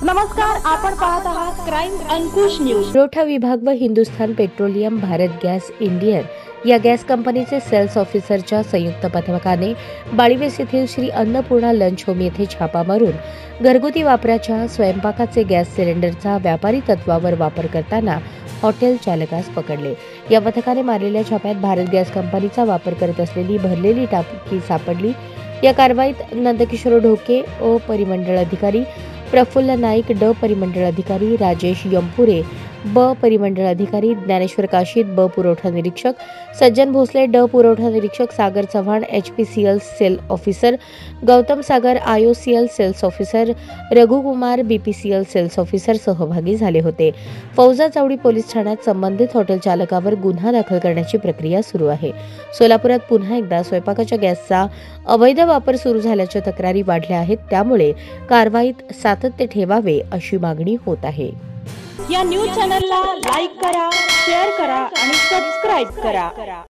नमस्कार, आपण पाहत आहात क्राईम अंकुश न्यूज। पुरवठा विभाग व Hindustan petroleum Bharat gas Indian या गॅस कंपनीचे सेल्स ऑफिसरच्या संयुक्त पथकाने बाळीवेस येथील श्री अन्नपूर्णा लंच होम येथे छापा मारून घरगुती वापराच्या स्वयंपाकाचे गॅस सिलेंडरचा व्यापारी तत्वावर वापर करताना हॉटेल चालकास पकडले। या पथकाने मारलेल्या छाप्यात भारत गॅस कंपनीचा वापर करत असलेली भरलेली टाकी सापडली। या कारवाईत नंदकिशोर ढोके ओ परिमंडळ अधिकारी, प्रफुल्ल नाईक ड परिमंडळ अधिकारी, राजेश यंपुरे ब परिमंडळ अधिकारी, ज्ञानेश्वर काशीद ब पुरवठा निरीक्षक, सज्जन भोसले ड पुरवठा निरीक्षक, Sagar Chavan HPCL sale officer, Gautam Sagar IOCL sales officer, Raghukumar BPCL sales officer सहभागी झाले होते। फौजा चावडी पोलीस ठाण्यात संबंधित हॉटेल चालकावर गुन्हा दाखल करण्याची प्रक्रिया सुरू आहे। सोलापुरात पुन्हा एकदा स्वयंपाकाच्या गॅसचा अवैध वापर सुरू झाल्याच्या तक्रारी वाढल्या आहेत, त्यामुळे कारवाईत सातत्य ठेवावे अशी मागणी होत आहे। या न्यूज चॅनलला लाईक करा, शेअर करा आणि सबस्क्राईब करा।